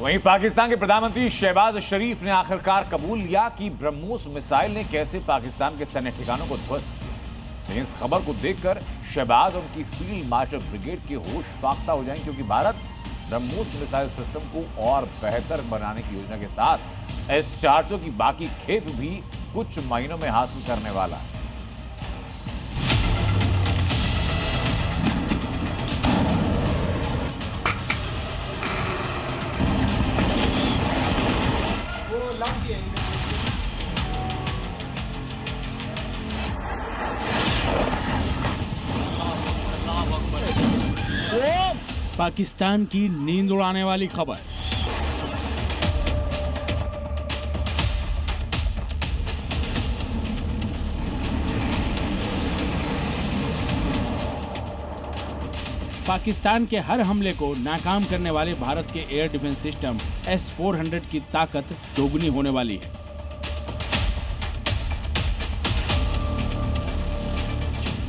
वहीं पाकिस्तान के प्रधानमंत्री शहबाज शरीफ ने आखिरकार कबूल लिया कि ब्रह्मोस मिसाइल ने कैसे पाकिस्तान के सैन्य ठिकानों को ध्वस्त किया। लेकिन इस खबर को देखकर शहबाज और उनकी फील्ड मार्शल ब्रिगेड के होश फाख्ता हो जाएंगे, क्योंकि भारत ब्रह्मोस मिसाइल सिस्टम को और बेहतर बनाने की योजना के साथ S-400 की बाकी खेप भी कुछ महीनों में हासिल करने वाला है। पाकिस्तान की नींद उड़ाने वाली खबर। पाकिस्तान के हर हमले को नाकाम करने वाले भारत के एयर डिफेंस सिस्टम S-400 की ताकत दोगुनी होने वाली है।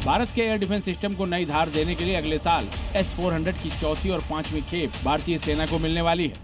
भारत के एयर डिफेंस सिस्टम को नई धार देने के लिए अगले साल S-400 की चौथी और पांचवी खेप भारतीय सेना को मिलने वाली है।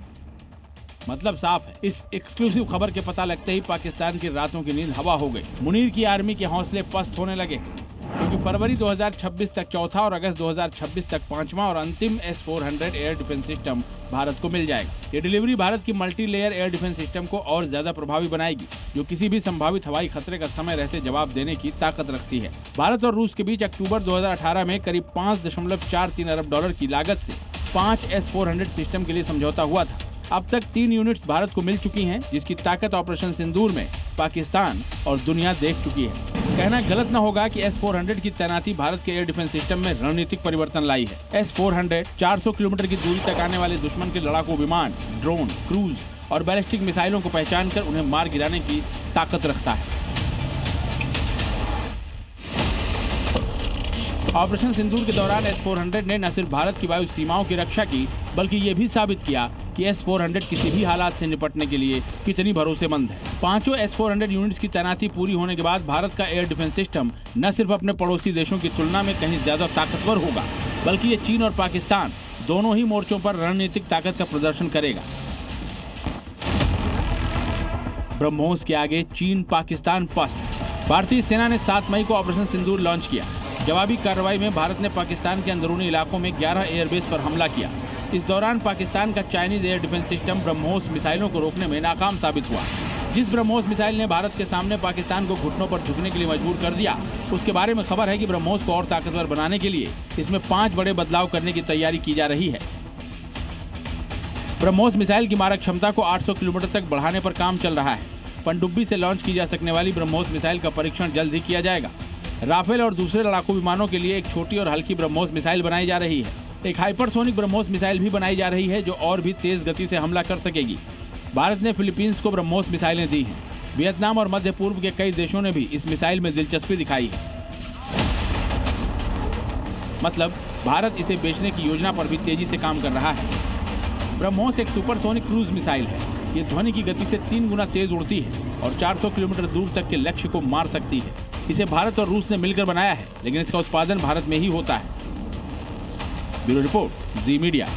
मतलब साफ है, इस एक्सक्लूसिव खबर के पता लगते ही पाकिस्तान की रातों की नींद हवा हो गई। मुनीर की आर्मी के हौसले पस्त होने लगे, क्योंकि फरवरी 2026 तक चौथा और अगस्त 2026 तक पांचवा और अंतिम S-400 air defence system Bharat को मिल जाएगा। ये डिलीवरी भारत की multi layer air defence system को और ज्यादा प्रभावी बनाएगी, जो किसी भी संभावित हवाई खतरे का समय रहते जवाब देने की ताकत रखती है। भारत और रूस के बीच अक्टूबर 2018 में करीब $5.43 अरब की लागत से 5 S-400 सिस्टम के लिए समझौता हुआ था। अब तक 3 यूनिट्स भारत को मिल चुकी हैं, जिसकी ताकत ऑपरेशन सिंदूर में पाकिस्तान और दुनिया देख चुकी है। कहना गलत न होगा कि S-400 की तैनाती भारत के एयर डिफेंस सिस्टम में रणनीतिक परिवर्तन लाई है। S-400 400 किलोमीटर की दूरी तक आने वाले दुश्मन के लड़ाकू विमान, ड्रोन, क्रूज और बैलिस्टिक मिसाइलों को पहचान कर उन्हें मार गिराने की ताकत रखता है। ऑपरेशन सिंदूर के दौरान S-400 ने न सिर्फ भारत की वायु सीमाओं की रक्षा की, बल्कि ये भी साबित किया कि S-400 किसी भी हालात से निपटने के लिए कितनी भरोसेमंद है। पांचों S-400 यूनिट्स की तैनाती पूरी होने के बाद भारत का एयर डिफेंस सिस्टम न सिर्फ अपने पड़ोसी देशों की तुलना में कहीं ज्यादा ताकतवर होगा, बल्कि ये चीन और पाकिस्तान दोनों ही मोर्चों पर रणनीतिक ताकत का प्रदर्शन करेगा। ब्रह्मोस के आगे चीन पाकिस्तान पस्त। भारतीय सेना ने 7 मई को ऑपरेशन सिंदूर लॉन्च किया। जवाबी कार्रवाई में भारत ने पाकिस्तान के अंदरूनी इलाकों में 11 एयरबेस पर हमला किया। इस दौरान पाकिस्तान का Chinese air defence system BrahMos मिसाइलों को रोकने में नाकाम साबित हुआ। जिस ब्रह्मोस मिसाइल ने भारत के सामने पाकिस्तान को घुटनों पर झुकने के लिए मजबूर कर दिया, उसके बारे में खबर है कि ब्रह्मोस को और ताकतवर बनाने के लिए इसमें 5 बड़े बदलाव करने की तैयारी की जा रही है। ब्रह्मोस मिसाइल की मारक क्षमता को 800 किलोमीटर तक बढ़ाने पर काम चल रहा है। पनडुब्बी से लॉन्च की जा सकने वाली ब्रह्मोस मिसाइल का परीक्षण जल्द ही किया जाएगा। राफेल और दूसरे लड़ाकू विमानों के लिए एक छोटी और हल्की ब्रह्मोस मिसाइल बनाई जा रही है। एक हाइपरसोनिक ब्रह्मोस मिसाइल भी बनाई जा रही है, जो और भी तेज गति से हमला कर सकेगी। भारत ने फिलीपींस को ब्रह्मोस मिसाइलें दी हैं। वियतनाम और मध्य पूर्व के कई देशों ने भी इस मिसाइल में दिलचस्पी दिखाई है। मतलब भारत इसे बेचने की योजना पर भी तेजी से काम कर रहा है। ब्रह्मोस एक सुपरसोनिक क्रूज मिसाइल है। ये ध्वनि की गति से 3 गुना तेज उड़ती है और 400 किलोमीटर दूर तक के लक्ष्य को मार सकती है। इसे भारत और रूस ने मिलकर बनाया है, लेकिन इसका उत्पादन भारत में ही होता है। ब्यूरो रिपोर्ट, जी मीडिया।